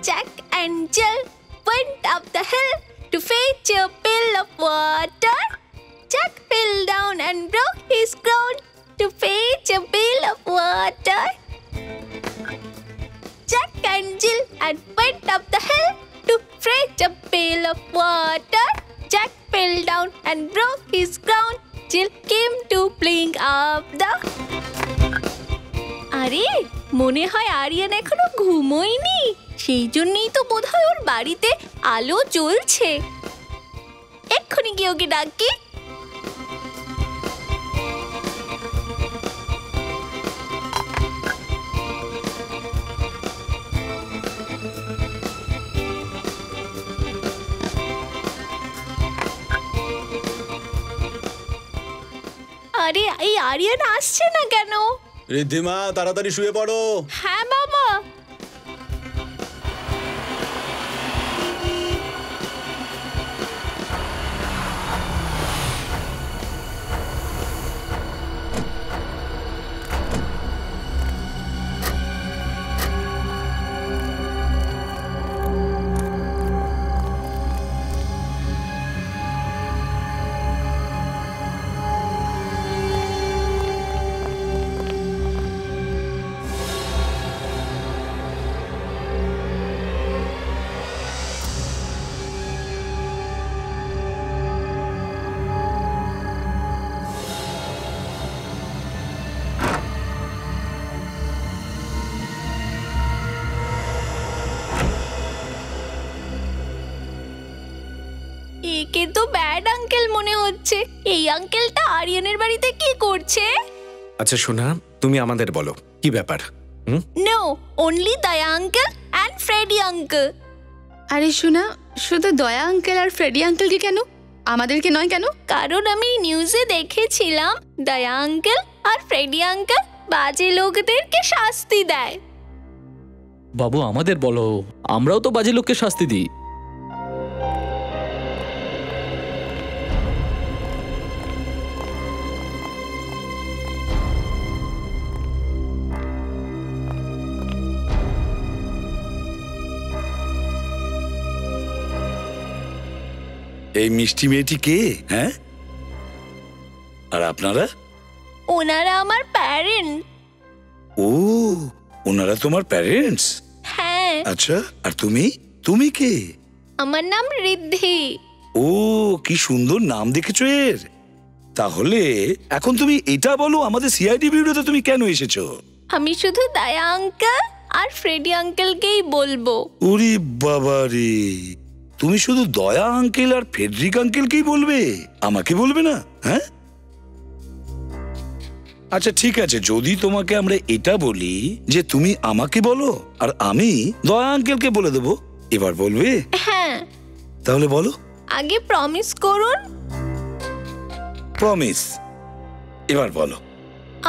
Jack and Jill went up the hill to fetch a pail of water. Jack fell down and broke his crown to fetch a pail of water. Jack and Jill went up the hill to fetch a pail of water. Jack fell down and broke his crown. Jill came to playing up the... আরে মনে হয় আরিয়ান এখনো ঘুমোয়নি, সেই জন্যই তো বোধহয় ওর বাড়িতে আলো জ্বলছে। এক্ষুনি গিয়ে ওকে ডাকি। আরে এই আরিয়ান আসছে না কেন? ঋদ্ধিমা তাড়াতাড়ি শুয়ে পড়ো। হ্যাঁ বাবা। একে তো ব্যাড আঙ্কেল মনে হচ্ছে। এই আঙ্কেলটা আরিয়ানের বাড়িতে কি করছে? আচ্ছা সোনা, তুমি আমাদের বলো কি ব্যাপার। নো, অনলি দয়া আঙ্কেল এন্ড ফ্রেডি আঙ্কেল। আরে সোনা, শুধু দয়া আঙ্কেল আর ফ্রেডি আঙ্কেলকে কেন, আমাদেরকে নয় কেন? কারণ আমি নিউজে দেখেছিলাম দয়া আঙ্কেল আর ফ্রেডি আঙ্কেল বাজে লোকদেরকে শাস্তি দেয়। বাবু আমাদের বলো, আমরাও তো বাজে লোককে শাস্তি দিই। এই মিষ্টি মেয়েটি কে? হ্যাঁ, আর আপনারা? ওনারা আমার প্যারেন্ট। ও, ওনারা তোমার প্যারেন্টস? হ্যাঁ। আচ্ছা, আর তুমি? তুমি কে? আমার নাম ঋদ্ধি। ও, কি সুন্দর নাম দেখেছো এর। তাহলে এখন তুমি এটা বলো, আমাদের সিআইডি ভিডিওতে তুমি কেন এসেছো? আমি শুধু দয়া আঙ্কেল আর ফ্রেডি আঙ্কেলকেই বলবো। ওরে বাবা রে, তুমি শুধু দয়া আঙ্কেল আর ফেডরিক আঙ্কেলকেই বলবে, আমাকে বলবে না? হ্যাঁ, আচ্ছা ঠিক আছে, যদি তোমাকে আমরা এটা বলি যে তুমি আমাকে বলো আর আমি দয়া আঙ্কেলকে বলে দেবো, এবার বলবে? হ্যাঁ। তাহলে বলো। আগে প্রমিস করুন। প্রমিস। এবার বলো।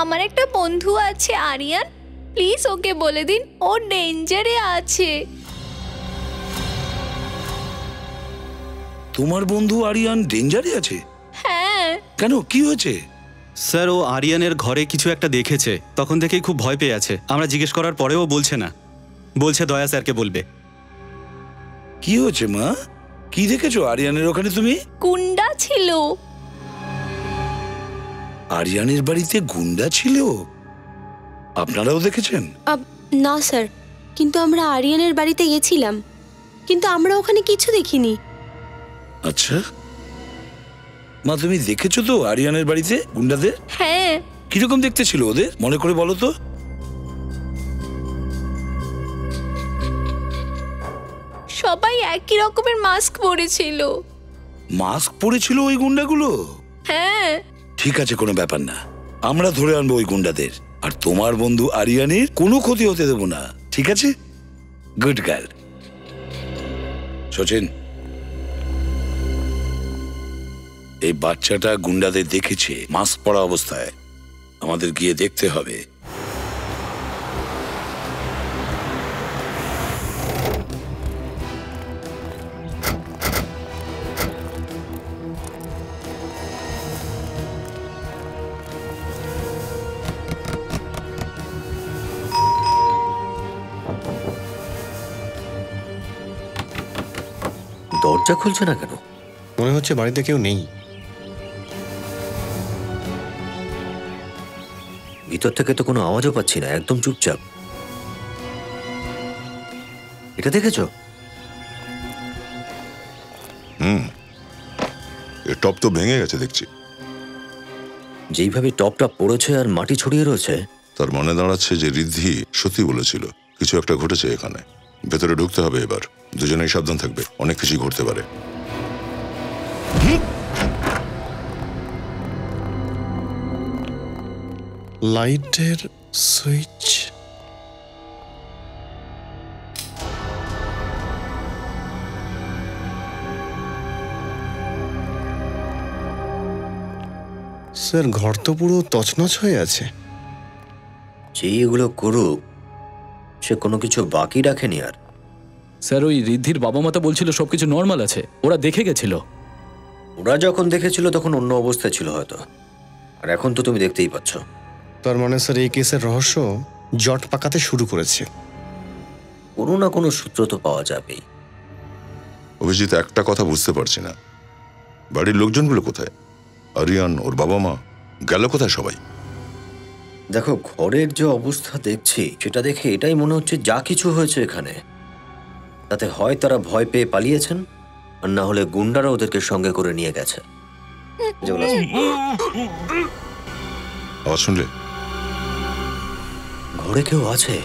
আমার একটা বন্ধু আছে আরিয়ান, প্লিজ ওকে বলে দিন ও ডেঞ্জারে আছে। তোমার বন্ধু আরিয়ান ডেঞ্জারে আছে? হ্যাঁ। কেন, কি হয়েছে? স্যার, ও আরিয়ানের ঘরে কিছু একটা দেখেছে, তখন থেকেই খুব ভয় পেয়ে আছে। আমরা জিজ্ঞেস করার পরেও বলছে না, বলছে দয়া স্যারকে বলবে। কি হয়েছে মা? কি দেখেছো আরিয়ানের ওখানে তুমি? গুন্ডা ছিল। আরিয়ানের বাড়িতে গুন্ডা ছিল? আপনারাও দেখেছেন? না স্যার, কিন্তু আমরা আরিয়ানের বাড়িতে গেছিলাম, কিন্তু আমরা ওখানে কিছু দেখিনি। আচ্ছা মা, তুমি দেখেছো তো আরিয়ানের বাড়িতে গুন্ডাদের? হ্যাঁ। কিরকম দেখতে ছিল ওদের, মনে করে বলো তো। সবাই একই রকমের মাস্ক পরেছিল। মাস্ক পরেছিল ওই গুন্ডাগুলো? হ্যাঁ। ঠিক আছে, কোনো ব্যাপার না, আমরা ধরে আনবো ওই গুন্ডাদের, আর তোমার বন্ধু আরিয়ানের কোনো ক্ষতি হতে দেবো না, ঠিক আছে? Good girl. সচিন, এই বাচ্চাটা গুন্ডাদের দেখেছে মাস্ক পরা অবস্থায়, আমাদের গিয়ে দেখতে হবে। দরজা খুলছে না কেন? মনে হচ্ছে বাড়িতে কেউ নেই। ভিতর থেকে তো কোনো আওয়াজও পাচ্ছি না, একদম চুপচাপ। এটা দেখেছো? এর টপ তো ভেঙে গেছে দেখছি। যেইভাবে টপটা পড়েছে আর মাটি ছড়িয়ে রয়েছে, তার মনে দাঁড়াচ্ছে যে ঋদ্ধি সত্যি বলেছিল, কিছু একটা ঘটেছে এখানে। ভেতরে ঢুকতে হবে এবার। দুজনেই সাবধান থাকবে, অনেক কিছুই ঘটতে পারে। লাইটের সুইচ। স্যার, ঘর তো পুরো তছনছ হয়ে আছে। যে এগুলো করুক, সে কোনো কিছু বাকি রাখেনি আর। স্যার, ওই ঋদ্ধির বাবা মা তো বলছিল সবকিছু নর্মাল আছে, ওরা দেখে গেছিল। ওরা যখন দেখেছিল তখন অন্য অবস্থায় ছিল হয়তো, আর এখন তো তুমি দেখতেই পাচ্ছ। তার মানে স্যার এই কেসের রহস্য জট পাকাতে শুরু করেছে। কোনো না কোনো সূত্র তো পাওয়া যাবেই। অভিজিৎ, একটা কথা বুঝতে পারছি না, বাড়ির লোকজনগুলো কোথায়? আরিয়ান, ওর বাবা মা গেল কোথায় সবাই? দেখো, ঘরের যে অবস্থা দেখছি সেটা দেখে এটাই মনে হচ্ছে যা কিছু হয়েছে এখানে, তাতে হয় তারা ভয় পেয়ে পালিয়েছেন, আর না হলে গুন্ডারা ওদেরকে সঙ্গে করে নিয়ে গেছে। আওয়াজ শুনলে? ঘরে কেউ আছে?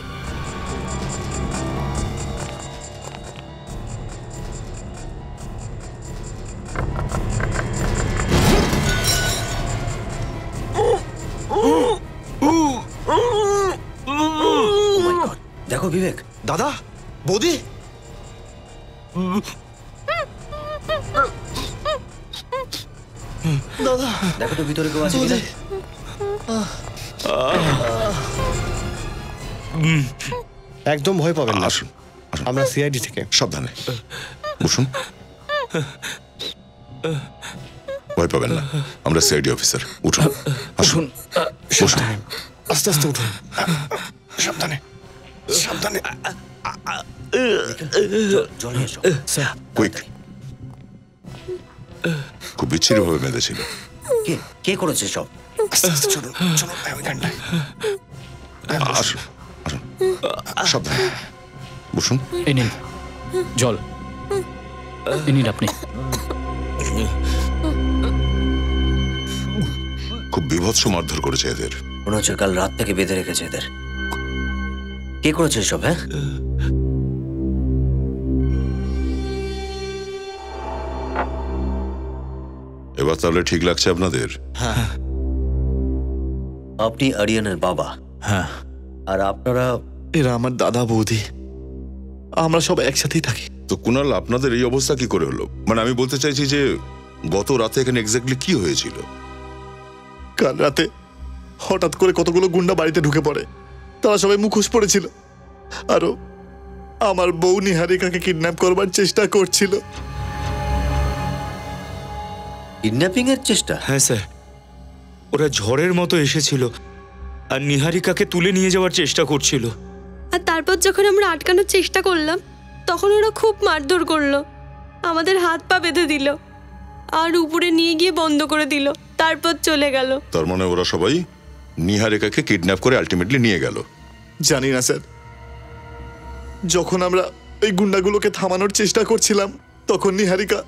দেখো বিবেক। দাদা, বৌদি, দাদা, দেখো তো ভিতরে কেউ আছে কিনা। একদম ভয় পাবেন না, আসুন, আমরা সিআইডি থেকে। সাবধানে বসুন, ভয় পাবেন না, আমরা সিআইডি অফিসার। উঠুন, আসুন, বসুন। আস্তে আস্তে উঠুন, সাবধানে সাবধানে। জলে এসো। কুইক। খুব বিচ্ছিরি ভাবে বেঁধেছিল। কে করেছে সব? আস্তে আস্তে চলুন, চলুন ওইখানটায়। আসুন, আসুন, সাবধানে বসুন। এই নিন জল, এই নিন আপনি। খুব বীভৎস মারধর করেছে এদের। মনে হচ্ছে কাল রাত থেকে বেঁধে রেখেছে এদের। কে করেছে সব? হ্যাঁ, এবার তাহলে ঠিক লাগছে আপনাদের? আপনি আরিয়ানের বাবা। হ্যাঁ। আর আপনারা? এরা আমার দাদা বৌদি, আমরা সব একসাথেই থাকি। তো কুনাল, আপনাদের এই অবস্থা কি করে হলো? মানে আমি বলতে চাইছি যে গত রাতে এখানে এক্স্যাক্টলি কি হয়েছিল? কাল রাতে হঠাৎ করে কতগুলো গুন্ডা বাড়িতে ঢুকে পড়ে। তারা সবাই মুখোশ পড়েছিল, আরো আমার বউ নিহারিকাকে কিডন্যাপ করবার চেষ্টা করছিল। কিডন্যাপিং এর চেষ্টা? হ্যাঁ স্যার, ওরা ঝড়ের মতো এসেছিল আর নিহারিকাকে তুলে নিয়ে যাওয়ার চেষ্টা করছিল। আর তারপর যখন আমরা আটকানোর চেষ্টা করলাম তখন ওরা খুব মারধর করলো, আমাদের হাত পা বেঁধে দিল আর উপরে নিয়ে গিয়ে বন্ধ করে দিল, তারপর চলে গেল। তার মানে ওরা সবাই নিহারিকাকে কিডন্যাপ করে আলটিমেটলি নিয়ে গেল? জানি না স্যার, যখন আমরা এই গুন্ডাগুলোকে থামানোর চেষ্টা করছিলাম তখন নিহারিকা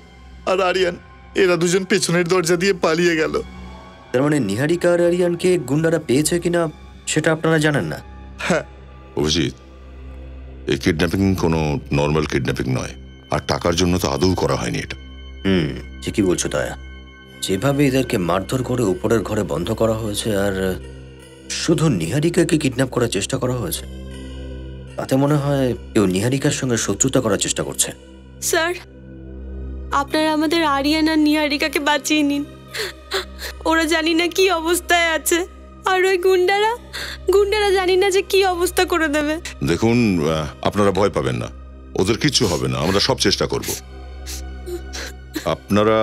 আর আরিয়ান এরা দুজন পেছনের দরজা দিয়ে পালিয়ে গেল। তার মানে নিহারিকা আর আরিয়ানকে গুন্ডারা পেয়েছে কিনা সেটা আপনারা জানেন না? হ্যাঁ। অভিজিৎ, এই কিডন্যাপিং কোনো নর্মাল কিডন্যাপিং নয়, আর টাকার জন্য তো আদৌ করা হয়নি এটা। ঠিকই বলছো দয়া। যেভাবে এদেরকে মারধর করে উপরের ঘরে বন্ধ করা হয়েছে আর শুধু নিহারিকাকে কিডন্যাপ করার চেষ্টা করা হয়েছে, তাতে মনে হয় কেউ নিহারিকার সঙ্গে শত্রুতা করার চেষ্টা করছে। স্যার, আপনারা আমাদের আরিয়ান আর নিহারিকাকে বাঁচিয়ে নিন, ওরা জানি না কি অবস্থায় আছে, আর ওই গুন্ডারা জানি না যে কি অবস্থা করে দেবে। দেখুন, আপনারা ভয় পাবেন না, ওদের কিচ্ছু হবে না, আমরা সব চেষ্টা করব। আপনারা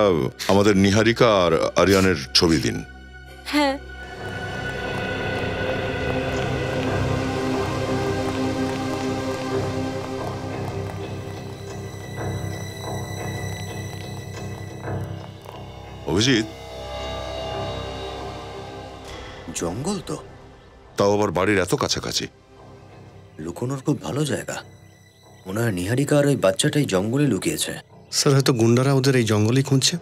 আমাদের নিহারিকা আর আরিয়ানের ছবি দিন। হ্যাঁ। অভিজিৎ, জঙ্গল তো, তাও আবার বাড়ির এত কাছাকাছি। লুকোনোর খুব ভালো জায়গা। মনে হয় নিহারিকা আর ওই বাচ্চাটাই জঙ্গলে লুকিয়েছে। স্যার হয়তো গুন্ডারা ওদের এই জঙ্গলেই খুঁজছে,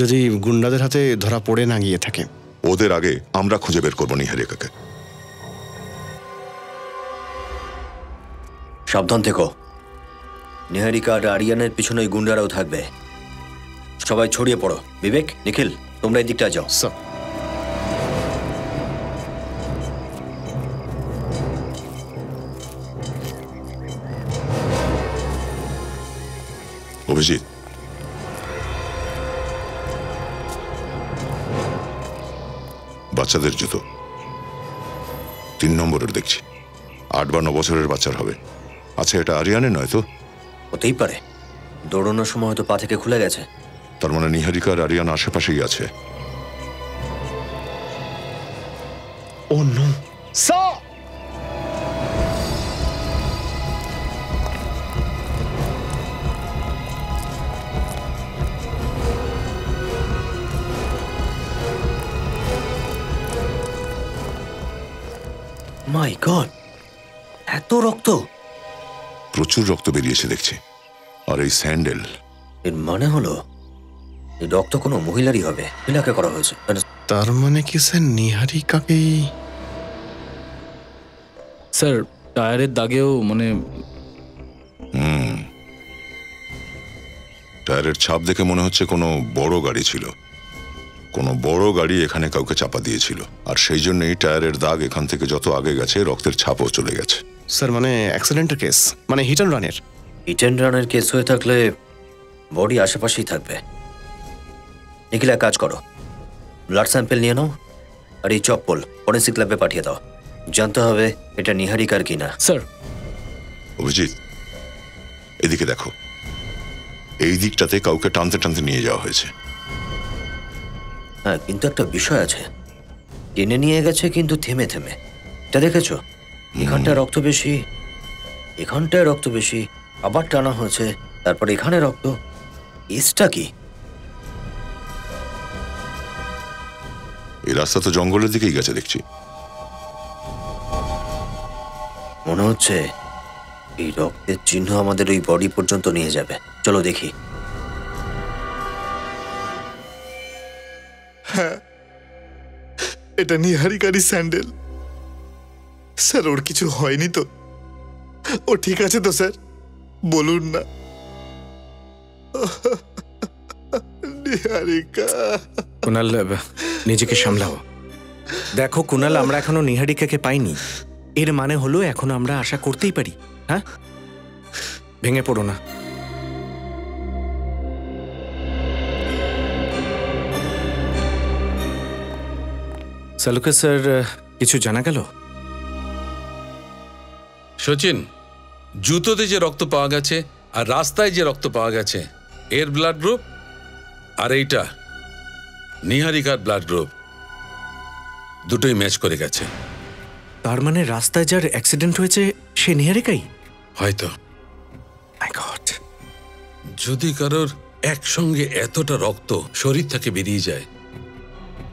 যদি গুন্ডাদের হাতে ধরা পড়ে না গিয়ে থাকে। ওদের আগে আমরা খুঁজে বের করবো নিহারিকাকে। সাবধান থেকো। নিহারিকা আর আরিয়ানের পিছনে ওই গুন্ডারাও থাকবে। সবাই ছড়িয়ে পড়ো। বিবেক, নিখিল, তোমরা এই দিকটা যাও। স্যার। অভিজিৎ, বাচ্চাদের জুতো 3 নম্বরের দেখছি, 8 বা 9 বছরের বাচ্চার হবে। আচ্ছা, এটা আরিয়ানের নয় তো? হতেই পারে, দৌড়ানোর সময় হয়তো পা থেকে খুলে গেছে। তার মানে নিহারিকা আর আরিয়ান আশেপাশেই আছে। ও নো স্যার! মাই গড, এত রক্ত! প্রচুর রক্ত বেরিয়েছে দেখছি। আর এই স্যান্ডেল, এর মানে হলো এই রক্ত কোনো মহিলারই হবে। মহিলাকে করা হয়েছে। তার মানে কি স্যার নিহারিকাকেই? স্যার টায়ারের দাগেও মানে টায়ারের ছাপ দেখে মনে হচ্ছে কোনো বড় গাড়ি ছিল, কোনো বড় গাড়ি এখানে কাউকে চাপা দিয়েছিল, আর সেই জন্যই টায়ারের দাগ এখান থেকে যত আগে গেছে রক্তের ছাপও চলে গেছে। স্যার মানে অ্যাক্সিডেন্টের কেস, মানে হিট অ্যান্ড রানের। হিট অ্যান্ড রানের কেস হয়ে থাকলে বডি আশেপাশেই থাকবে। নিখিল, এক কাজ করো, ব্লাড স্যাম্পেল নিয়ে নাও আর এই চপ্পল ফরেন্সিক ল্যাবে পাঠিয়ে দাও। জানতে হবে এটা নিহারিকার কিনা। স্যার। অভিজিৎ, এদিকে দেখো, এই দিকটাতে কাউকে টানতে টানতে নিয়ে যাওয়া হয়েছে। হ্যাঁ, কিন্তু একটা বিষয় আছে, টেনে নিয়ে গেছে কিন্তু থেমে থেমে। এটা দেখেছো? এখানটায় রক্ত বেশি, এখানটায় রক্ত বেশি, আবার টানা হয়েছে, তারপর এখানে রক্ত। এসটা কি? এই রাস্তা তো জঙ্গলের দিকেই গেছে দেখছি। মনে হচ্ছে এই রক্তের চিহ্ন আমাদের ওই বডি পর্যন্ত নিয়ে যাবে। চলো দেখি। হ্যাঁ, এটা নিহারিকারই স্যান্ডেল। স্যার, ওর কিছু হয়নি তো? ও ঠিক আছে তো স্যার? বলুন না। নিহারিকা। কুনাল, নিজেকে সামলাও। দেখো কুনাল, আমরা এখনো নিহারিকাকে পাইনি। এর মানে হলো এখনো আমরা আশা করতেই পারি। হ্যাঁ, ভেঙে পড়ো না। সালুকা স্যার, কিছু জানা গেল? সচিন, জুতোতে যে রক্ত পাওয়া গেছে আর রাস্তায় যে রক্ত পাওয়া গেছে, এর ব্লাড গ্রুপ আর এইটা নিহারিকার ব্লাড গ্রুপ দুটোই ম্যাচ করে গেছে। তার মানে রাস্তায় যার অ্যাক্সিডেন্ট হয়েছে সে নিহারিকাই? হয়তো। মাই গড! যদি কারোর একসঙ্গে এতটা রক্ত শরীর থেকে বেরিয়ে যায়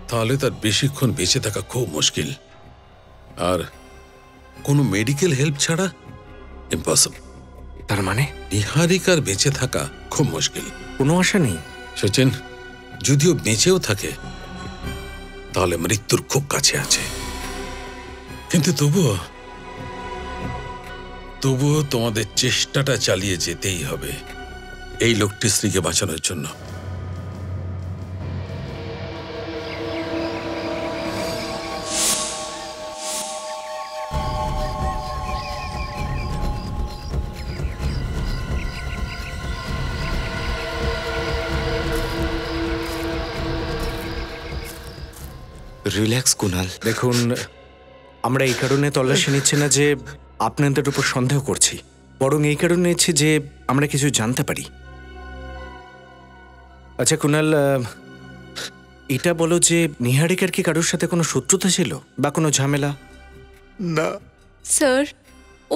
তাহলে তার বেশিক্ষণ বেঁচে থাকা খুব মুশকিল, আর কোনো মেডিকেল হেল্প ছাড়া ইম্পসিবল। তার মানে নিহারিকার বেঁচে থাকা খুব মুশকিল, কোনো আশা নেই। সচিন, যদিও বেঁচেও থাকে তাহলে মৃত্যুর খুব কাছে আছে। কিন্তু তবুও তোমাদের চেষ্টাটা চালিয়ে যেতেই হবে এই লোকটির স্ত্রীকে বাঁচানোর জন্য। রিল্যাক্স কুনাল। দেখুন, আমরা এই কারণে তল্লাশি নিচ্ছি না যে আপনাদের উপর সন্দেহ করছি, বরং এই কারণে নিচ্ছি যে আমরা কিছু জানতে পারি। আচ্ছা কুনাল, এটা বলো যে নিহারিকার কি কারোর সাথে কোনো শত্রুতা ছিল বা কোনো ঝামেলা? না স্যার,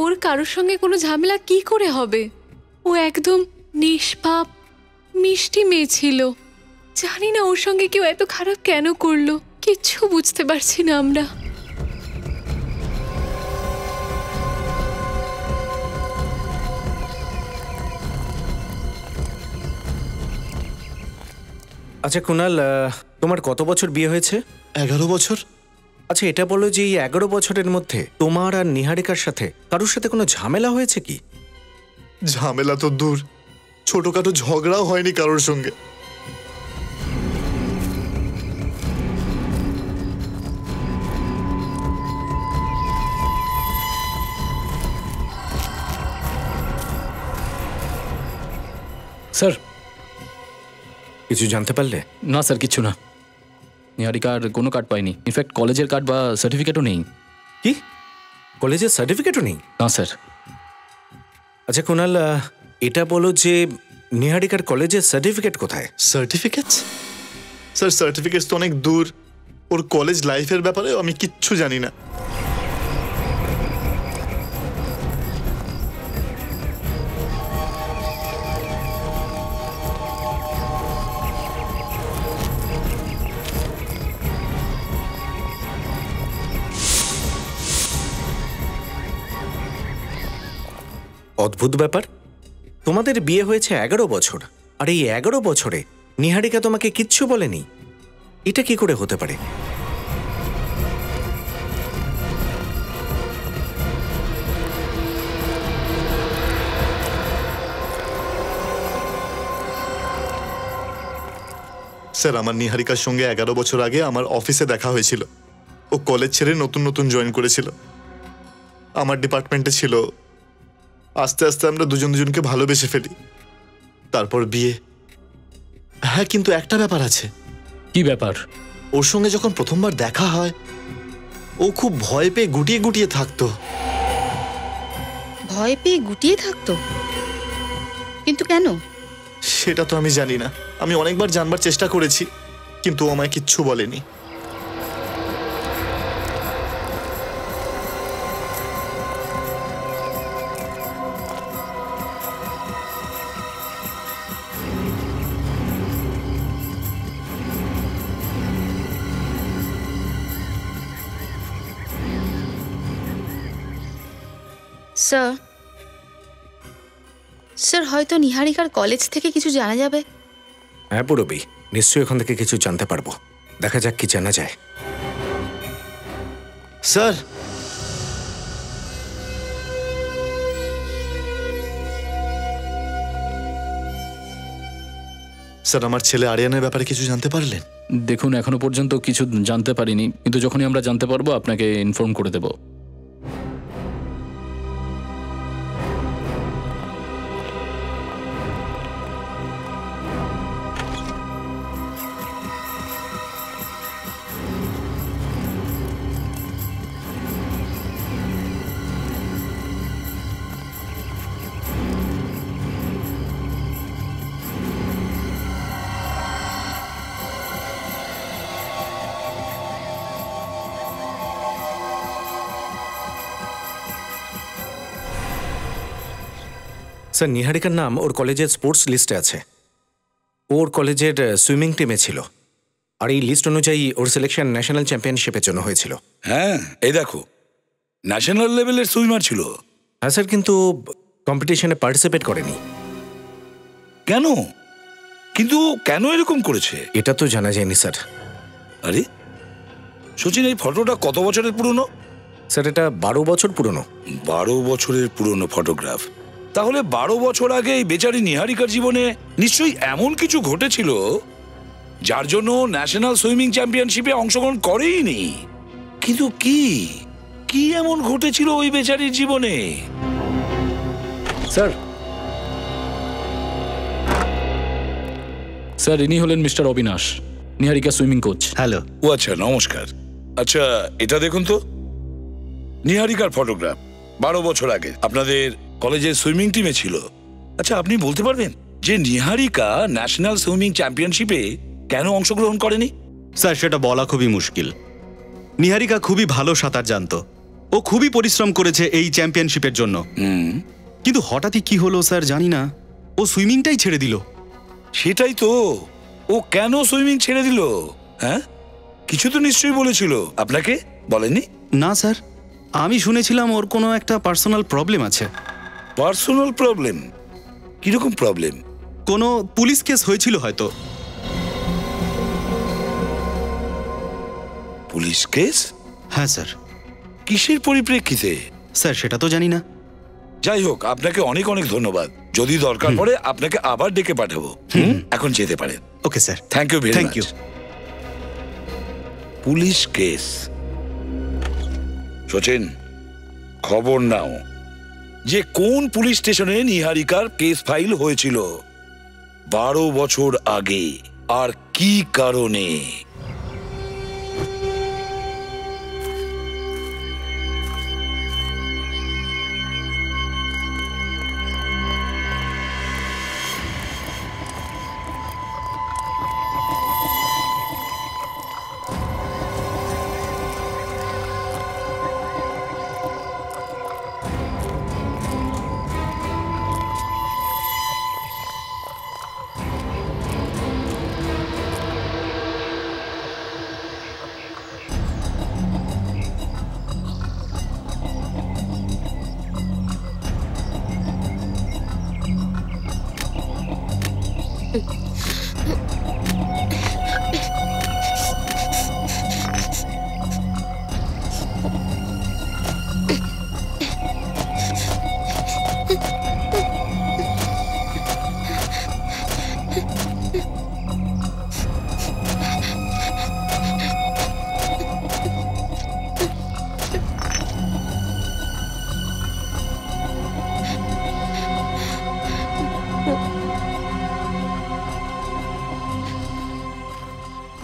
ওর কারোর সঙ্গে কোনো ঝামেলা কি করে হবে? ও একদম নিষ্পাপ মিষ্টি মেয়ে ছিল, জানি না ওর সঙ্গে কেউ এত খারাপ কেন করলো, কিচ্ছু বুঝতে পারছি না আমরা। আচ্ছা কুনাল, তোমার কত বছর বিয়ে হয়েছে? 11 বছর। আচ্ছা এটা বলো যে এই 11 বছরের মধ্যে তোমার আর নিহারিকার সাথে কারোর সাথে কোনো ঝামেলা হয়েছে কি? ঝামেলা তো দূর, ছোটখাটো ঝগড়াও হয়নি কারোর সঙ্গে। স্যার কিছু জানতে পারলে? না স্যার, কিচ্ছু না। নিহারিকার কোনো কার্ড পাইনি, ইনফ্যাক্ট কলেজের কার্ড বা সার্টিফিকেটও নেই। কি কলেজের সার্টিফিকেটও নেই? না স্যার। আচ্ছা কুনাল, এটা বলো যে নিহারিকার কলেজের সার্টিফিকেট কোথায়? সার্টিফিকেটস? স্যার সার্টিফিকেটস তো অনেক দূর, ওর কলেজ লাইফের ব্যাপারে আমি কিচ্ছু জানি না। অদ্ভুত ব্যাপার, তোমাদের বিয়ে হয়েছে 11 বছর, আর এই 11 বছরে নিহারিকা তোমাকে কিচ্ছু বলেনি। এটা কি করে হতে পারে? স্যার আমার নিহারিকার সঙ্গে 11 বছর আগে আমার অফিসে দেখা হয়েছিল। ও কলেজ ছেড়ে নতুন নতুন জয়েন করেছিল, আমার ডিপার্টমেন্টে ছিল। আস্তে আস্তে আমরা দুজনকে ভালোবেসে ফেলি, তারপর বিয়ে। হ্যাঁ কিন্তু একটা ব্যাপার আছে। কি ব্যাপার? ওর সঙ্গে যখন প্রথমবার দেখা হয় ও খুব ভয় পেয়ে গুটিয়ে গুটিয়ে থাকতো। ভয় পেয়ে গুটিয়ে থাকতো? কিন্তু কেন? সেটা তো আমি জানি না, আমি অনেকবার জানবার চেষ্টা করেছি কিন্তু ও আমায় কিচ্ছু বলেনি। স্যার, স্যার হয়তো নিহারিকার কলেজ থেকে কিছু জানা যাবে। হ্যাঁ পুরবি, নিশ্চয়ই ওখান থেকে কিছু জানতে পারবো। দেখা যাক কি জানা যায়। স্যার স্যার আমার ছেলে আরিয়ানের ব্যাপারে কিছু জানতে পারলেন? দেখুন এখনো পর্যন্ত কিছু জানতে পারিনি, কিন্তু যখনই আমরা জানতে পারবো আপনাকে ইনফর্ম করে দেব। স্যার নিহারিকার নাম ওর কলেজের স্পোর্টস লিস্টে আছে। ওর কলেজের সুইমিং টিমে ছিল, আর এই লিস্ট অনুযায়ী ওর সিলেকশন ন্যাশনাল চ্যাম্পিয়নশিপের জন্য হয়েছিল। হ্যাঁ এই দেখো, ন্যাশনাল লেভেলের সুইমার ছিল। হ্যাঁ স্যার, কিন্তু কম্পিটিশনে পার্টিসিপেট করেনি। কেন? কিন্তু কেন এরকম করেছে এটা তো জানা যায়নি স্যার। আরে সচিন, এই ফটোটা কত বছরের পুরনো? স্যার এটা 12 বছর পুরনো। 12 বছরের পুরনো ফটোগ্রাফ? তাহলে 12 বছর আগে এই বেচারি নিহারিকার জীবনে নিশ্চয়ই এমন কিছু ঘটেছিল যার জন্য ন্যাশনাল সুইমিং চ্যাম্পিয়নশিপে অংশগ্রহণ করেইনি। কিন্তু কি কি এমন ঘটেছিল ওই বেচারির জীবনে? স্যার, স্যার ইনি হলেন মিস্টার অবিনাশ, নিহারিকা সুইমিং কোচ। হ্যালো। ও আচ্ছা, নমস্কার। আচ্ছা এটা দেখুন তো, নিহারিকার ফটোগ্রাফ 12 বছর আগে আপনাদের কলেজের সুইমিং টিমে ছিল। আচ্ছা আপনি বলতে পারবেন যে নিহারিকা ন্যাশনাল সুইমিং চ্যাম্পিয়নশিপে কেন অংশগ্রহণ করেনি? স্যার সেটা বলা খুবই মুশকিল। নিহারিকা খুবই ভালো সাঁতার জানতো, ও খুবই পরিশ্রম করেছে এই চ্যাম্পিয়নশিপের জন্য। কিন্তু হঠাৎই কি হলো স্যার জানি না, ও সুইমিংটাই ছেড়ে দিল। সেটাই তো, ও কেন সুইমিং ছেড়ে দিল? হ্যাঁ, কিছু তো নিশ্চয়ই বলেছিল আপনাকে, বলেনি? না স্যার, আমি শুনেছিলাম ওর কোনো একটা পার্সোনাল প্রবলেম আছে। Personal problem? কিরকম প্রবলেম? কোনো পুলিশ কেস হয়েছিল হয়তো। Police case? হ্যাঁ স্যার। কিসের পরিপ্রেক্ষিতে? স্যার সেটা তো জানি না। যাই হোক, আপনাকে অনেক অনেক ধন্যবাদ। যদি দরকার পড়ে আপনাকে আবার ডেকে পাঠাবো। এখন যেতে পারেন। Okay sir. Thank you very much. Thank you. Police case. Sachin, খবর নাও যে কোন পুলিশ স্টেশনে নিহারিকার কেস ফাইল হয়েছিল 12 বছর আগে, আর কি কারণে।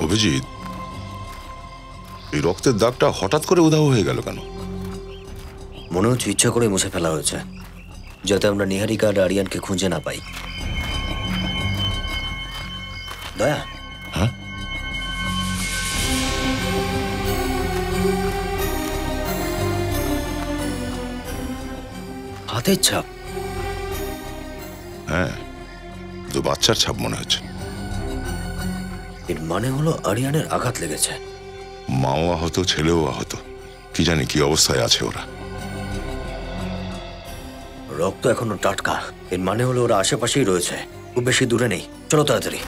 অভিজিৎ, এই রক্তের দাগটা হঠাৎ করে উধাও হয়ে গেল কেন? মনে হচ্ছে ইচ্ছা করে মুছে ফেলা হয়েছে, যাতে আমরা নিহারিকা আর আরিয়ানকে খুঁজে না পাই। দয়া, হ্যাঁ, হাতের ছাপ। হ্যাঁ, তো বাচ্চার ছাপ মনে হচ্ছে। এর মানে হলো আরিয়ানের আঘাত লেগেছে। মাও আহত, ছেলেও আহত। কি জানি কি অবস্থায় আছে ওরা। রক্ত এখনো টাটকা, এর মানে হলো ওরা আশেপাশেই রয়েছে, খুব বেশি দূরে নেই। চলো তাড়াতাড়ি।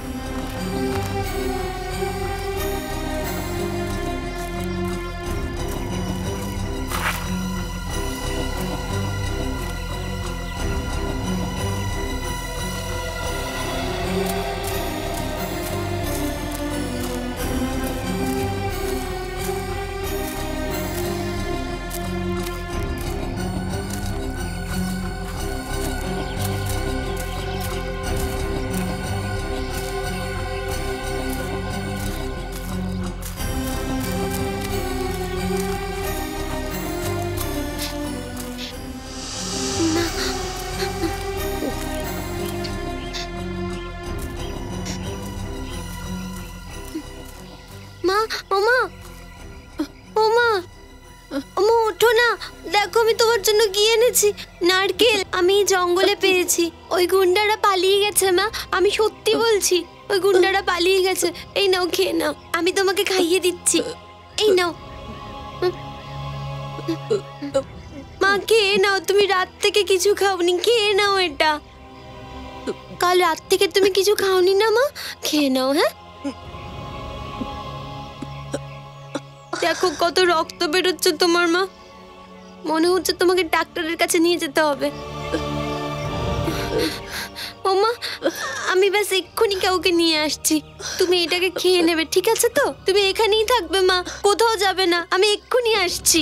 মা, ওমা, ওমা, ওমা ওঠো না, দেখো আমি তোমার জন্য কি এনেছি। নারকেল আমি জঙ্গলে পেয়েছি। ওই গুন্ডারা পালিয়ে গেছে মা, আমি সত্যি বলছি, ওই গুন্ডারা পালিয়ে গেছে। এই নাও, খেয়ে নাও, আমি তোমাকে খাইয়ে দিচ্ছি। এই নাও মা, খেয়ে নাও। তুমি রাত থেকে কিছু খাওনি, খেয়ে নাও এটা। কাল রাত থেকে তুমি কিছু খাওনি না মা, খেয়ে নাও। হ্যাঁ, দেখো কত রক্ত বেরোচ্ছে তোমার মা, মনে হচ্ছে তোমাকে ডাক্তারের কাছে নিয়ে যেতে হবে। ও মা, আমি ব্যাস এক্ষুনি কাউকে নিয়ে আসছি, তুমি এটাকে খেয়ে নেবে, ঠিক আছে তো? তুমি এখানেই থাকবে মা, কোথাও যাবে না, আমি এক্ষুনি আসছি।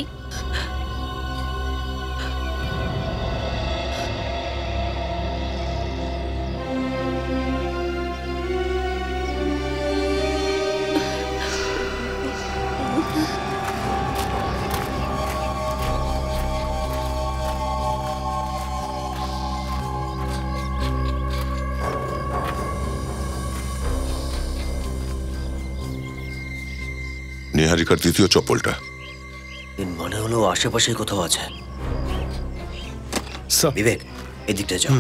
নিহারিকার দ্বিতীয় চপ্পলটা। এর মানে হলো আশেপাশেই কোথাও আছে। বিবেক, এদিকটা যাও।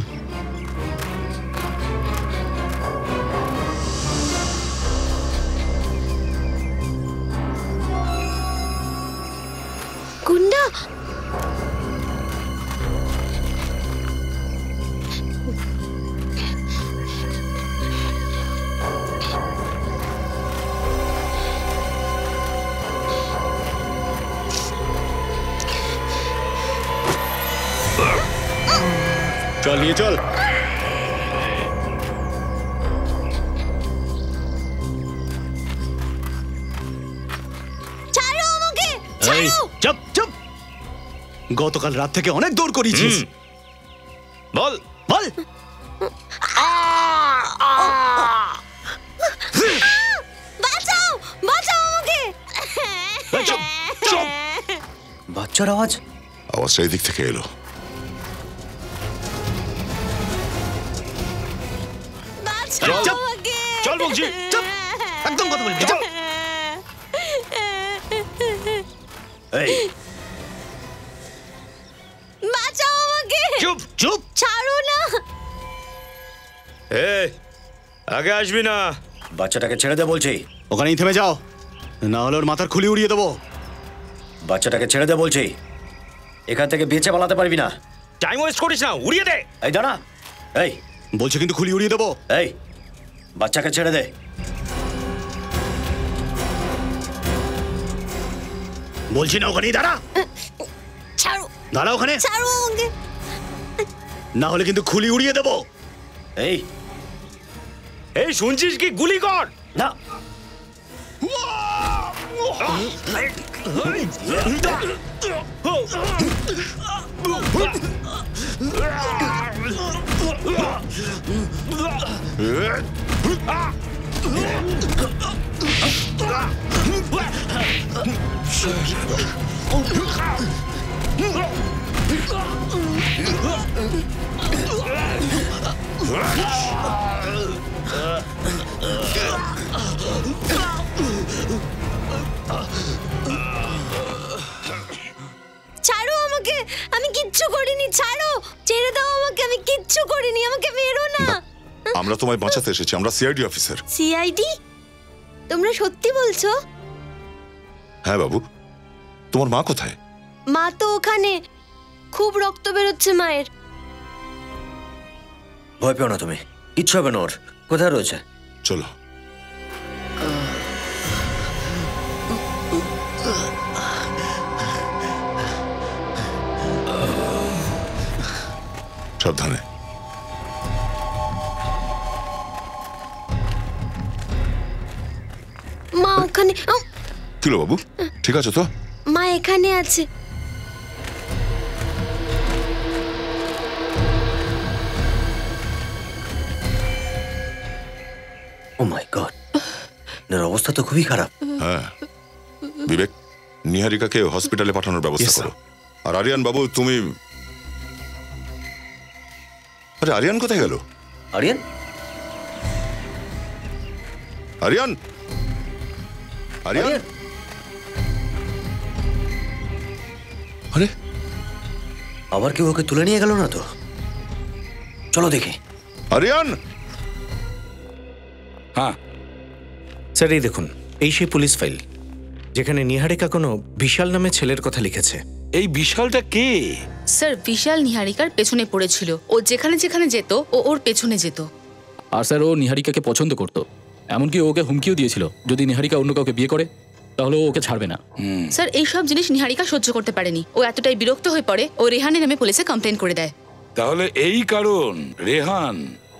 চল নিয়ে চল। ছাড়ো আমাকে, এই, ছাড়ো। চুপ চুপ। গতকাল রাত থেকে অনেক দৌড় করিয়েছিস। বল বল। বাঁচাও, বাঁচাও আমাকে। বাচ্চার আওয়াজ? আওয়াজটা এদিক থেকে এলো। বাঁচাও চল, আমাকে। চল বলছি, চুপ। একদম কথা বলবি না, চল। এই, বাঁচাও আমাকে। চুপ চুপ। ছাড়ো না। এ আগে আসবি না। বাচ্চাটাকে ছেড়ে দে বলছি। ওখানেই থেমে যাও, না হলে ওর মাথার খুলি উড়িয়ে দেবো। বাচ্চাটাকে ছেড়ে দে বলছি। এখান থেকে বেঁচে পালাতে পারবি না। টাইম ওয়েস্ট করিস না, উড়িয়ে দে। এই দাঁড়া। এই বলছে কিন্তু খুলি উড়িয়ে দেবো। এই বাচ্চাকে ছেড়ে দে। বলছি না ওখানেই দাঁড়া। ছাড়ো, দাঁড়া ওখানে, ছাড়ো আমাকে। না হলে কিন্তু খুলি উড়িয়ে দেবো। এই এই শুনছিস কি, গুলি কর না। ছাড়ো আমাকে, আমি কিচ্ছু করিনি। ছাড়ো, ছেড়ে দাও আমাকে, আমি কিচ্ছু করিনি। আমাকে মেরো না। আমরা তোমায় বাঁচাতে এসেছি, আমরা সিআইডি অফিসার। সিআইডি? তোমরা সত্যি বলছো? হ্যাঁ বাবু, তোমার মা কোথায়? মা তো ওখানে, খুব রক্ত বেরোচ্ছে মায়ের। ভয় পেও না তুমি, কিচ্ছু হবে না ওর। কোথায় রয়েছে? চলো। সাবধানে। মা ওখানে। কিলো বাবু, ঠিক আছে তো? মা এখানে আছে। ও মাই গড, এর অবস্থা তো খুবই খারাপ। হ্যাঁ বিবেক, নিহারিকাকে হসপিটালে পাঠানোর ব্যবস্থা করো। আর আরিয়ান বাবু তুমি... আরে আরিয়ান কোথায় গেল? আরিয়ান? আরিয়ান? আরিয়ান? আরে আবার কেউ ওকে তুলে নিয়ে গেল না তো? চলো দেখি। আরিয়ান? হ্যাঁ স্যার, এই দেখুন, এই সেই পুলিশ ফাইল যেখানে নিহারিকা কোনো বিশাল নামে ছেলের কথা লিখেছে। এই বিশালটা কে? স্যার, বিশাল নিহারিকার পেছনে পড়েছিল। ও যেখানে যেখানে যেত ও ওর পেছনে যেত। আর স্যার, ও নিহারিকাকে পছন্দ করতো, এমনকি ওকে হুমকিও দিয়েছিল যদি নিহারিকা অন্য কাউকে বিয়ে করে তাহলে ও ওকে ছাড়বে না। স্যার, এই সব জিনিস নিহারিকা সহ্য করতে পারেনি। ও এতটাই বিরক্ত হয়ে পড়ে, ও রেহানের নামে পুলিশে কমপ্লেন করে দেয়। তাহলে এই কারণ রেহান,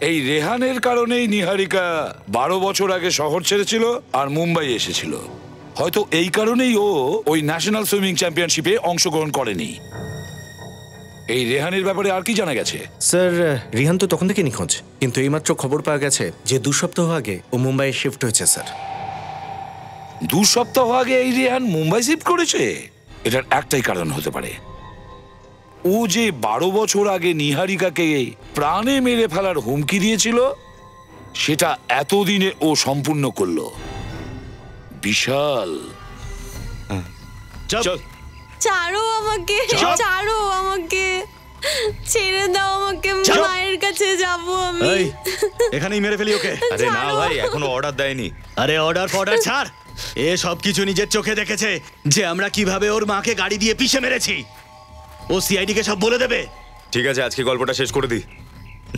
এই রেহানের কারণেই নিহারিকা 12 বছর আগে শহর ছেড়েছিল আর মুম্বাই এসেছিল। হয়তো এই কারণেই ও ওই ন্যাশনাল সুইমিং চ্যাম্পিয়নশিপে অংশগ্রহণ করেনি। এই রেহানের ব্যাপারে আর কি জানা গেছে? স্যার, রিহান তো তখন থেকে নিখোঁজ, কিন্তু এইমাত্র খবর পাওয়া গেছে যে 2 সপ্তাহ আগে ও মুম্বাইয়ে শিফট হয়েছে। স্যার, 2 সপ্তাহ আগে এই রেহান মুম্বাই শিফট করেছে? এটার একটাই কারণ হতে পারে, ও যে 12 বছর আগে নিহারিকাকে প্রাণে মেরে ফেলার হুমকি দিয়েছিল সেটা এতদিনে ও সম্পূর্ণ করলো। বিশাল। চল। ছাড়ো আমাকে, ছাড়ো আমাকে, ছেড়ে দাও আমাকে। মায়ের কাছে যাবো আমি। এই, এখানেই মেরে ফেলি ওকে। আরে না ভাই, এখনো অর্ডার দেয়নি। আরে অর্ডার ফর্ডার ছাড়। এ সব কিছু নিজের চোখে দেখেছে যে আমরা কিভাবে ওর মাকে গাড়ি দিয়ে পিষে মেরেছি। ও সিআইডি কে সব বলে দেবে। ঠিক আছে, আজকে গল্পটা শেষ করে দিই।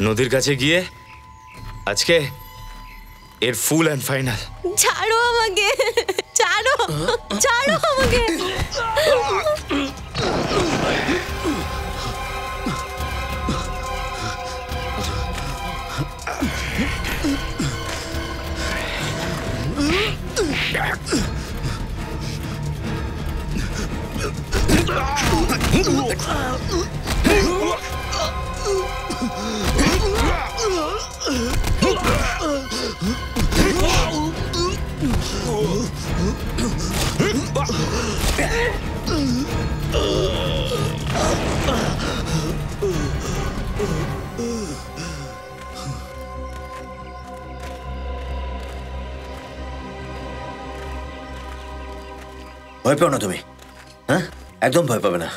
নদীর কাছে গিয়ে আজকে এর ফুল অ্যান্ড ফাইনাল। ছাড়ো আমাকে, ছাড়ো, ছাড়ো আমাকে। ভয় পাও না তুমি, হ্যাঁ? একদম ভয় পাবে না।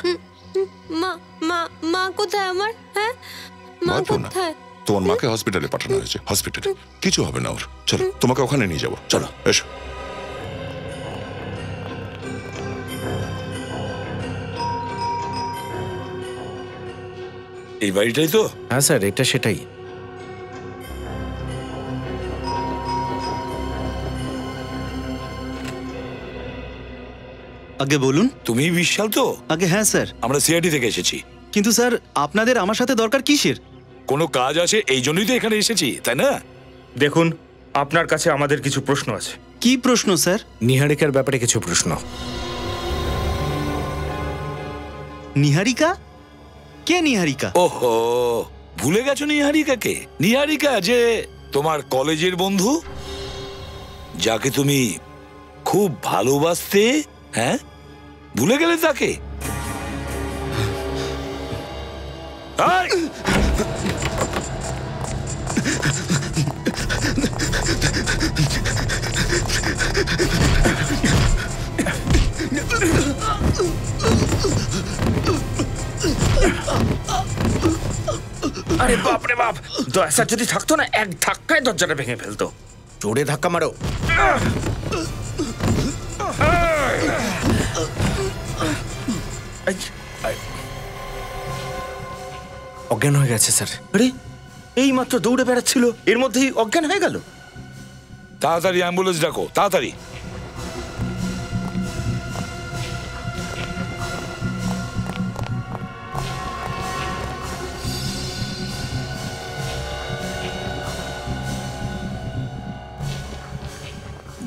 মা মা মা কোথায় আমার? হ্যাঁ, মা ভয় পেও না। কোথায়? তোমার মাকে হসপিটালে পাঠানো হয়েছে, হসপিটালে। কিছু হবে না ওর। চলো তোমাকে ওখানে নিয়ে যাবো, চলো এসো। এই বাড়িটাই তো? হ্যাঁ স্যার, এটা সেটাই। আগে বলুন। তুমি বিশাল তো? আগে হ্যাঁ স্যার। আমরা সিআইডি থেকে এসেছি। কিন্তু স্যার আপনাদের আমার সাথে দরকার কিসের? কোনো কাজ আছে এই জন্যই তো এখানে এসেছি, তাই না? দেখুন, আপনার কাছে আমাদের কিছু প্রশ্ন আছে। কি প্রশ্ন স্যার? নিহারিকার ব্যাপারে কিছু প্রশ্ন। নিহারিকা? কে নিহারিকা? ওহো, ভুলে গেছো নিহারিকাকে? নিহারিকা যে তোমার কলেজের বন্ধু, যাকে তুমি খুব ভালোবাসতে, হ্যাঁ? ভুলে গেলে তাকে? আরে বাপ রে বাপ, দয়া স্যার যদি থাকতো না, এক ধাক্কায় দরজাটা ভেঙে ফেলতো। জোরে ধাক্কা মারো। অজ্ঞান হয়ে গেছে স্যার। আরে এই মাত্র দৌড়ে বেড়াচ্ছিল, এর মধ্যেই অজ্ঞান হয়ে গেল। তাড়াতাড়ি অ্যাম্বুলেন্স ডাকো, তাড়াতাড়ি।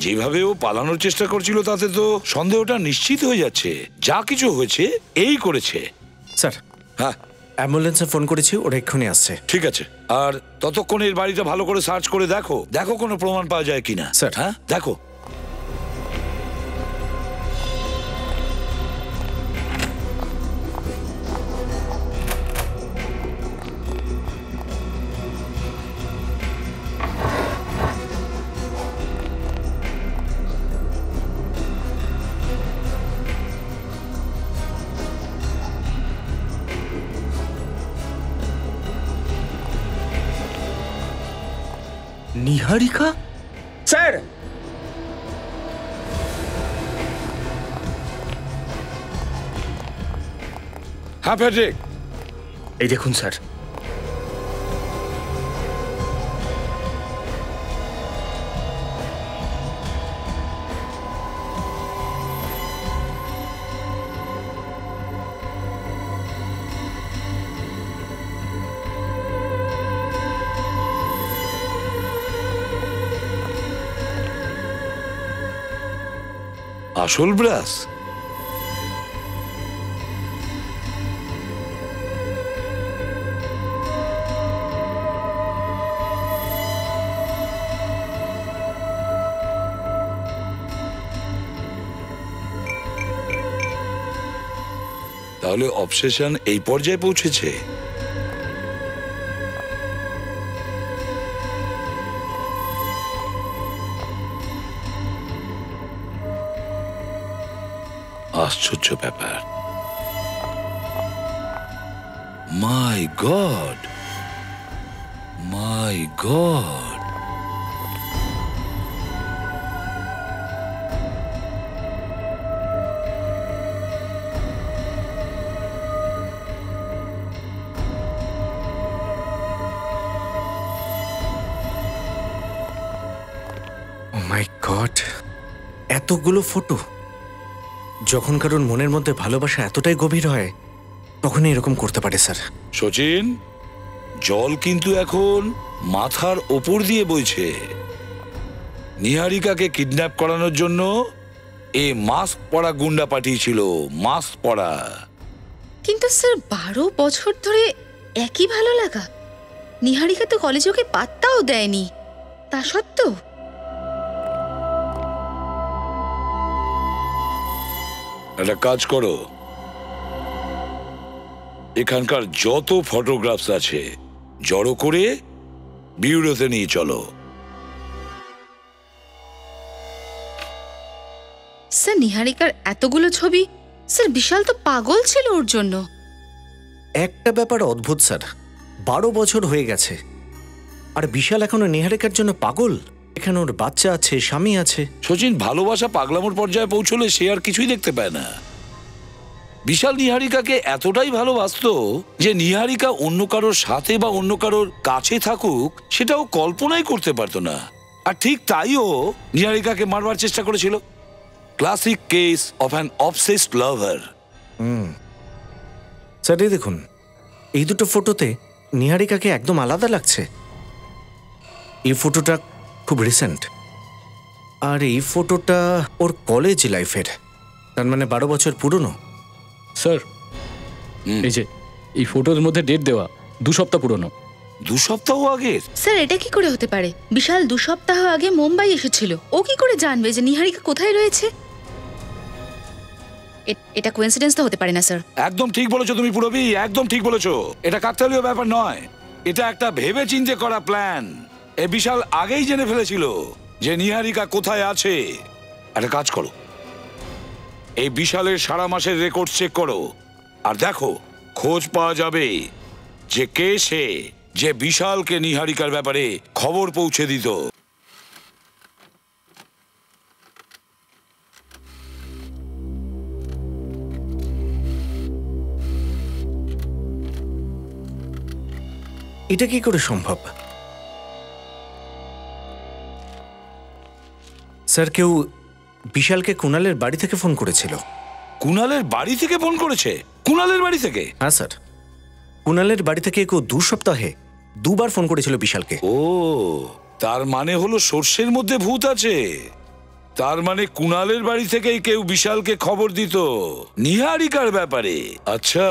যেভাবে ও পালানোর চেষ্টা করছিল তাতে তো সন্দেহটা নিশ্চিত হয়ে যাচ্ছে যা কিছু হয়েছে এই করেছে। স্যার, হ্যাঁ অ্যাম্বুলেন্সে ফোন করেছি, ওরা এক্ষুনি আসছে। ঠিক আছে, আর ততক্ষণে এর বাড়িটা ভালো করে সার্চ করে দেখো, দেখো কোনো প্রমাণ পাওয়া যায় কিনা। স্যার, হ্যাঁ দেখো। নিহারিকা? স্যার, হ্যাঁ প্যাট্রিক, এই দেখুন স্যার। আসল ব্রাস? তাহলে অবসেশন এই পর্যায়ে পৌঁছেছে। আশ্চর্য ব্যাপার। মাই গড, মাই গড। ও মাই গড, এতগুলো ফটো। যখন কারোর মনের মধ্যে ভালোবাসা এতটাই গভীর হয় তখনই এরকম করতে পারে স্যার। সচিন, জল কিন্তু এখন মাথার ওপর দিয়ে বইছে। নিহারিকাকে কিডন্যাপ করানোর জন্য এ মাস্ক পরা গুন্ডা পাঠিয়েছিল, মাস্ক পরা। কিন্তু স্যার 12 বছর ধরে একই ভালো লাগা, নিহারিকা তো কলেজে ওকে পাত্তাও দেয়নি, তা সত্ত্বেও একটা কাজ করো, এখানকার যত ফটোগ্রাফস আছে জড়ো করে বিউরোতে নিয়ে চলো। স্যার নিহারিকার এতগুলো ছবি, স্যার বিশাল তো পাগল ছিল ওর জন্য। একটা ব্যাপার অদ্ভুত স্যার, 12 বছর হয়ে গেছে আর বিশাল এখনো নিহারিকার জন্য পাগল। এখানে ওর বাচ্চা আছে, স্বামী আছে। শচীন, ভালোবাসা পাগলামোর পর্যায়ে পৌঁছলে সে আর কিছুই দেখতে পায় না। বিশাল নিহারিকাকে এতটাই ভালোবাসতো যে নিহারিকা অন্য কারোর সাথে বা অন্য কারোর কাছে থাকুক সেটাও কল্পনাই করতে পারতো না। আর ঠিক তাইও নিহারিকাকে মারবার চেষ্টা করেছিল। Classic case of an obsessed lover. Sir এই দেখুন, এই দুটো ফটোতে নিহারিকাকে একদম আলাদা লাগছে। এই ফটোটা খুব রিসেন্ট আর এই ফটোটা ওর কলেজ লাইফের, তার মানে 12 বছর পুরনো। স্যার এই যে এই ফটোর মধ্যে ডেট দেওয়া 2 সপ্তাহ পুরনো। 2 সপ্তাহ আগের? স্যার এটা কি করে হতে পারে? বিশাল 2 সপ্তাহ আগে মুম্বাই এসেছিল, ও কি করে জানবে যে নিহারিকা কোথায় রয়েছে? এটা কোইন্সিডেন্স তো হতে পারে না স্যার। একদম ঠিক বলেছো তুমি পুরবি, একদম ঠিক বলেছো। এটা কাকতালীয় ব্যাপার নয়, এটা একটা ভেবে চিন্তে করা প্ল্যান। এ বিশাল আগেই জেনে ফেলেছিল যে নিহারিকা কোথায় আছে। একটা কাজ করো, এই বিশালের সারা মাসের রেকর্ড চেক করো আর দেখো খোঁজ পাওয়া যাবে যে কে সে যে বিশালকে নিহারিকার ব্যাপারে খবর পৌঁছে দিত। এটা কি করে সম্ভব? স্যার কেউ বিশালকে কুণালের বাড়ি থেকে ফোন করেছিল। কুণালের বাড়ি থেকে ফোন করেছে? কুণালের বাড়ি থেকে? হ্যাঁ স্যার, কুণালের বাড়ি থেকে কেউ 2 সপ্তাহে 2 বার ফোন করেছিল বিশালকে। ও, তার মানে হলো সর্ষের মধ্যে ভূত আছে। তার মানে কুণালের বাড়ি থেকেই কেউ বিশালকে খবর দিত নিহারিকার ব্যাপারে। আচ্ছা।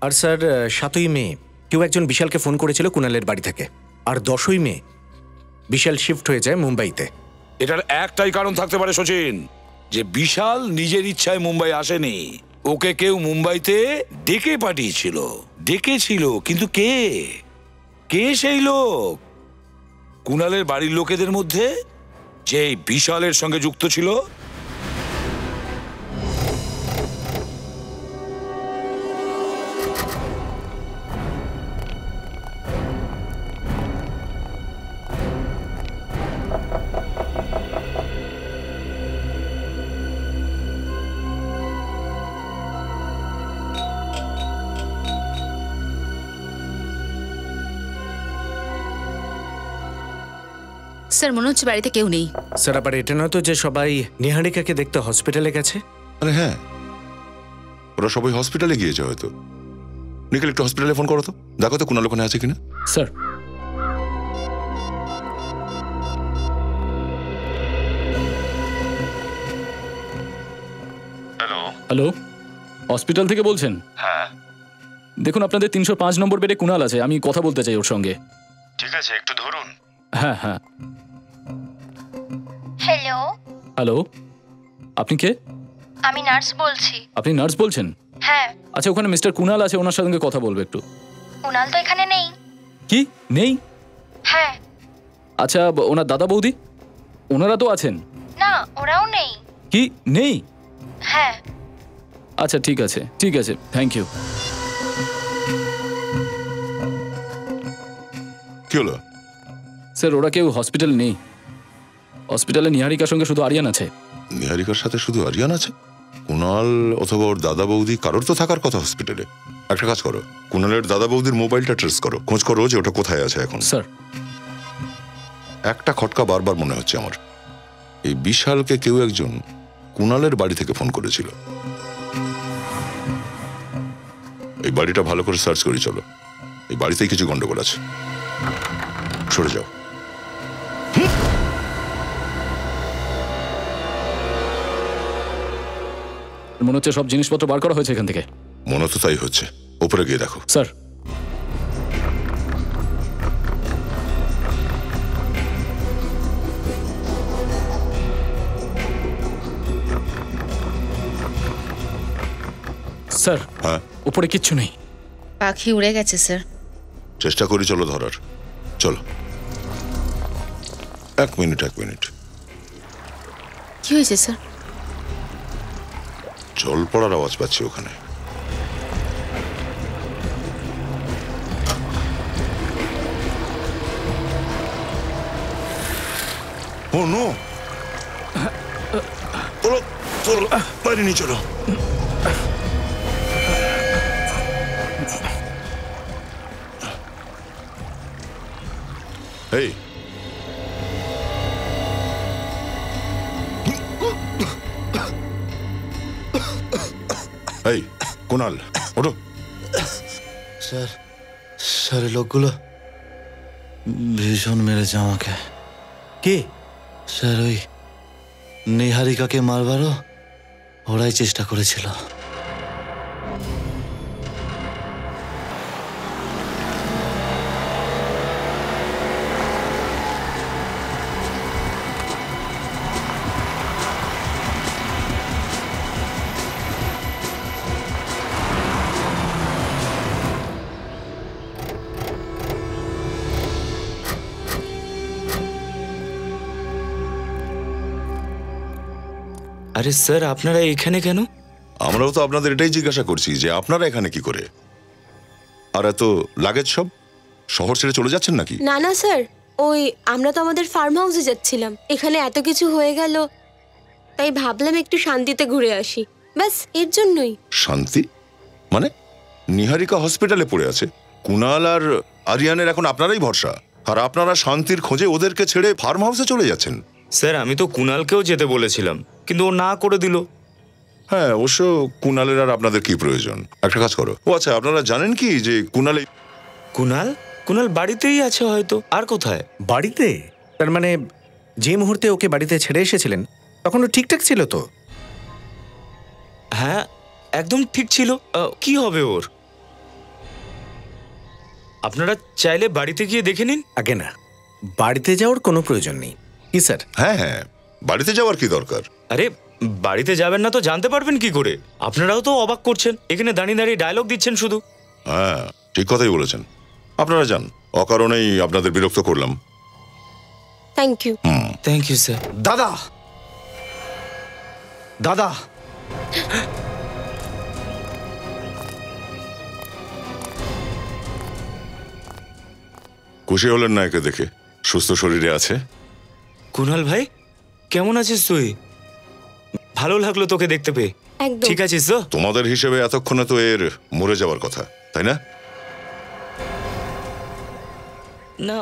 আর স্যার 7ই মে কেউ একজন বিশালকে ফোন করেছিল কুণালের বাড়ি থেকে, আর 10ই মে বিশাল শিফট হয়ে যায় মুম্বাইতে। এটার একটাই কারণ থাকতে পারে শচীন, যে বিশাল নিজের ইচ্ছায় মুম্বাই আসেনি, ওকে কেউ মুম্বাইতে ডেকে পাঠিয়েছিল। ডেকেছিল, কিন্তু কে? কে সেই লোক? কুণালের বাড়ির লোকেদের মধ্যে যে বিশালের সঙ্গে যুক্ত ছিল। স্যার মনে হচ্ছে বাড়িতে কেউ নেই। স্যার আবার এটা নয় তো যে সবাই নিহারিকাকে দেখতে হসপিটালে গেছে? আরে হ্যাঁ, ওরা সবাই হসপিটালে গিয়েছে হয়তো। নিখিল একটু হসপিটালে ফোন করো তো, দেখো তো কুণাল ওখানে আছে কিনা। স্যার হ্যালো হ্যালো, হসপিটাল থেকে বলছেন? হ্যাঁ দেখুন আপনাদের 305 নম্বর বেডে কুণাল আছে, আমি কথা বলতে চাই ওর সঙ্গে। ঠিক আছে, একটু ধরুন। হ্যাঁ হ্যাঁ। হ্যালো, হ্যালো, আপনি কে? আমি নার্স বলছি। আপনি নার্স বলছেন? হ্যাঁ। আচ্ছা, ওখানে মিস্টার কুণাল আছে, ওনার সঙ্গে কথা বলবো একটু। কুণাল তো এখানে নেই। কি নেই? হ্যাঁ। আচ্ছা, ওনার দাদা বৌদি ওনারা তো আছেন। না, ওরাও নেই। কি নেই? হ্যাঁ। আচ্ছা ঠিক আছে, ঠিক আছে, থ্যাংক ইউ। কি হলো? স্যার ওরা কেউ হসপিটালে নেই। হসপিটালে নিহারিকার সঙ্গে শুধু আরিয়ান আছে। নিহারিকার সাথে শুধু আরিয়ান আছে? কুণাল অথবা ওর দাদা বৌদি কারোর তো থাকার কথা হসপিটালে। একটা কাজ করো, কুণালের দাদা বৌদির মোবাইলটা ট্রেস করো, খোঁজ করো যে ওটা কোথায় আছে এখন। স্যার একটা খটকা বারবার মনে হচ্ছে আমার, এই বিশালকে কেউ একজন কুণালের বাড়ি থেকে ফোন করেছিল। এই বাড়িটা ভালো করে সার্চ করি চলো, এই বাড়িতেই কিছু গন্ডগোল আছে। সরে যাও। মনে হচ্ছে সব জিনিসপত্র বার করা হয়েছে এখান থেকে। মনে তো তাই হচ্ছে, উপরে গিয়ে দেখো। স্যার স্যার হ্যাঁ উপরে কিচ্ছু নেই। পাখি উড়ে গেছে স্যার। চেষ্টা করি চলো ধরার। চলো। এক মিনিট। কি হয়েছে স্যার? জল পড়ার আওয়াজ পাচ্ছি ওখানে। ও নো, চলো বাইরে নিয়ে চলো। এই এই কুনাল ওঠো। স্যার লোকগুলো ভীষণ মেরেছে আমাকে। কে? স্যার ওই নিহারিকাকে মারবারও ওরাই চেষ্টা করেছিল। আরে স্যার আপনারা এখানে কেন? আমরাও তো আপনাদের এটাই জিজ্ঞাসা করছি যে আপনারা এখানে কি করে, আর এত লাগেজ সব শহর ছেড়ে চলে যাচ্ছেন নাকি? না না স্যার, ওই আমরা তো আমাদের ফার্ম হাউসে যাচ্ছিলাম। এখানে এত কিছু হয়ে গেল, তাই ভাবলাম একটু শান্তিতে ঘুরে আসি, ব্যাস এর জন্যই। শান্তি মানে? নিহারিকা হসপিটালে পড়ে আছে, কুনাল আর আরিয়ানের এখন আপনারাই ভরসা, আর আপনারা শান্তির খোঁজে ওদেরকে ছেড়ে ফার্ম হাউসে চলে যাচ্ছেন। স্যার আমি তো কুনালকেও যেতে বলেছিলাম, কিন্তু ও না করে দিল। হ্যাঁ অবশ্য কুনালের আর আপনাদের কি প্রয়োজন? একটা কাজ করো। ও আচ্ছা, আপনারা জানেন কি যে কুনাল কুনাল বাড়িতেই আছে হয়তো। আর কোথায়? বাড়িতে? তার মানে যে মুহূর্তে ওকে বাড়িতে ছেড়ে এসেছিলেন তখন ও ঠিকঠাক ছিল তো? হ্যাঁ একদম ঠিক ছিল। কি হবে ওর? আপনারা চাইলে বাড়িতে গিয়ে দেখে নিন। আগে না, বাড়িতে যাওয়ার কোনো প্রয়োজন নেই। কি স্যার? হ্যাঁ হ্যাঁ, বাড়িতে যাওয়ার কি দরকার? আরে বাড়িতে যাবেন না তো জানতে পারবেন কি করে? আপনারাও তো অবাক করছেন, এখানে দাঁড়িয়ে দাঁড়িয়ে ডায়লগ দিচ্ছেন শুধু। হ্যাঁ ঠিক কথাই বলেছেন, আপনারা যান, অকারণেই আপনাদের বিরক্ত করলাম। Thank you. Thank you sir. দাদা দাদা খুশি হলেন না একে দেখে? সুস্থ শরীরে আছে। কুনাল ভাই কেমন আছিস তুই? ভালো লাগলো তোকে দেখতে পেয়ে। একদম ঠিক আছিস তো? তোমাদের হিসেবে এতক্ষণে তো এর মরে যাওয়ার কথা, তাই না? না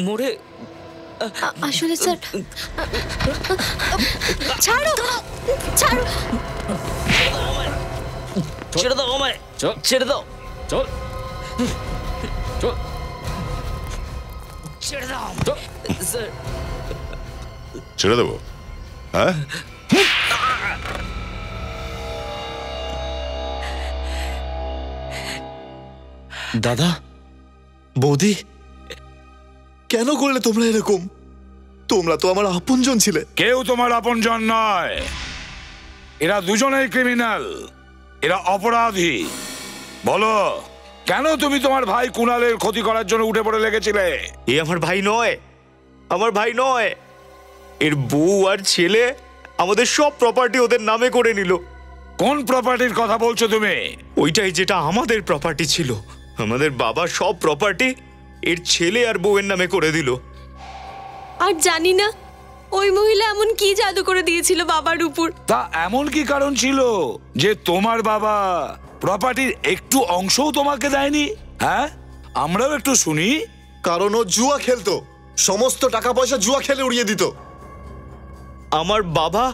মরে আসলে স্যার, ছাড়ো ছাড়ো, ছেড়ে দাও আমায়, ছেড়ে দাও, চল চল, ছেড়ে দাও স্যার। ছেড়ে দেবো? হ্যাঁ দাদা, বৌদি, কেন করলে তোমরা এরকম? তোমরা তো আমার আপনজন ছিলে। কেউ তোমার আপনজন নয়, এরা দুজনেই ক্রিমিনাল, এরা অপরাধী। বলো কেন তুমি তোমার ভাই কুনালের ক্ষতি করার জন্য উঠে পড়ে লেগেছিলে? এ আমার ভাই নয়, আমার ভাই নয়। এর বউ আর ছেলে আমাদের সব প্রপার্টি ওদের নামে করে নিল। কোন প্রপার্টির কথা বলছো তুমি? ওইটাই যেটা আমাদের প্রপার্টি ছিল। আমাদের বাবার সব প্রপার্টি এর ছেলে আর বউয়ের নামে করে দিল। আর জানি না ওই মহিলা এমন কি জাদু করে দিয়েছিল বাবার উপর। তা এমন কি কারণ ছিল যে তোমার বাবা প্রপার্টির একটু অংশও তোমাকে দেয়নি? হ্যাঁ আমরাও একটু শুনি। কারণ ও জুয়া খেলতো, সমস্ত টাকা পয়সা জুয়া খেলে উড়িয়ে দিত। আমার বাবা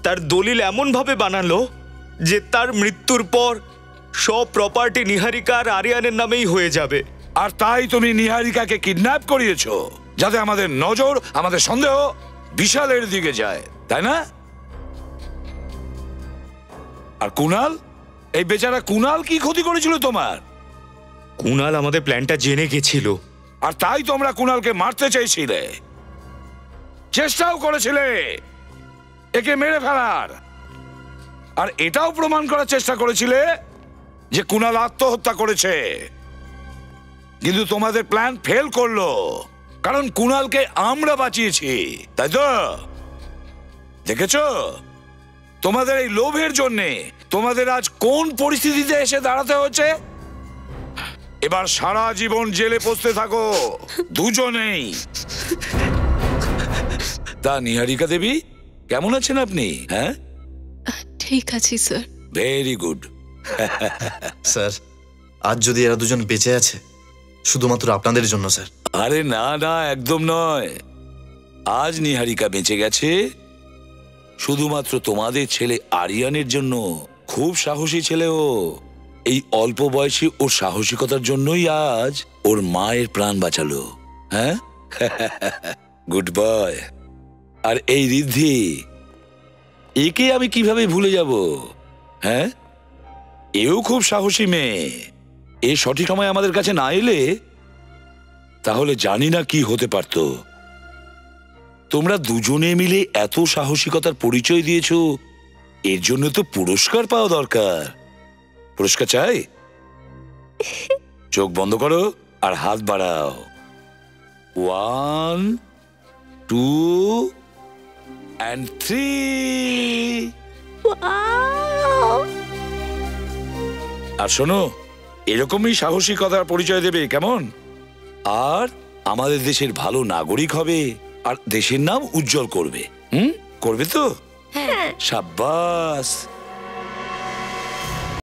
তার দলিল এমন ভাবে বানালো যে তার মৃত্যুর পর সব প্রপার্টি নিহারিকা আর আরিয়ানের নামেই হয়ে যাবে। আর তাই তুমি নিহারিকাকে কিডন্যাপ করিয়েছো যাতে আমাদের নজর, আমাদের সন্দেহ বিশালের দিকে যায়, তাই না? আর কুনাল, এই বেচারা কুনাল কি ক্ষতি করেছিল তোমার? কুনাল আমাদের প্ল্যানটা জেনে গেছিল, আর তাই তোমরা কুনালকে মারতে চাইছিলে, চেষ্টাও করেছিলে একে মেরে ফেলার। আর এটাও প্রমাণ করার চেষ্টা করেছিলে যে কুনাল আত্মহত্যা করেছে, কিন্তু তোমাদের প্ল্যান ফেল করলো, কারণ কুনালকে আমরা বাঁচিয়েছি, তাই তো? দেখেছো তোমাদের এই লোভের জন্যে তোমাদের আজ কোন পরিস্থিতিতে এসে দাঁড়াতে হচ্ছে। এবার সারা জীবন জেলে পচতে থাকো দুজনেই। তা নিহারিকা দেবী কেমন আছেন আপনি? হ্যাঁ, ঠিক আছে স্যার। Very good. স্যার, আজ যদি এরা দুজন বেঁচে আছে শুধুমাত্র আপনাদের জন্য স্যার। আরে না না, একদম নয়। আজ নিহারিকা বেঁচে গেছে শুধুমাত্র তোমাদের ছেলে আরিয়ানের জন্য। খুব সাহসী ছেলে ও। এই অল্প বয়সী ওর সাহসিকতার জন্যই আজ ওর মায়ের প্রাণ বাঁচালো। হ্যাঁ, গুড বয়। আর এই রিদ্ধি, একে আমি কিভাবে ভুলে যাব? হ্যাঁ, এও খুব সাহসী মেয়ে। এ সঠিক সময় আমাদের কাছে না এলে তাহলে জানি না কি হতে পারত। তোমরা দুজনে মিলে এত সাহসিকতার পরিচয় দিয়েছো, এর জন্য তো পুরস্কার পাওয়া দরকার। পুরস্কার চাই? চোখ বন্ধ করো আর হাত বাড়াও। 1 2 and 3। আর শোনো, এরকমই সাহসিকতার পরিচয় দেবে, কেমন? আর আমাদের দেশের ভালো নাগরিক হবে আর দেশের নাম উজ্জ্বল করবে। করবে তো? সাব্বাস।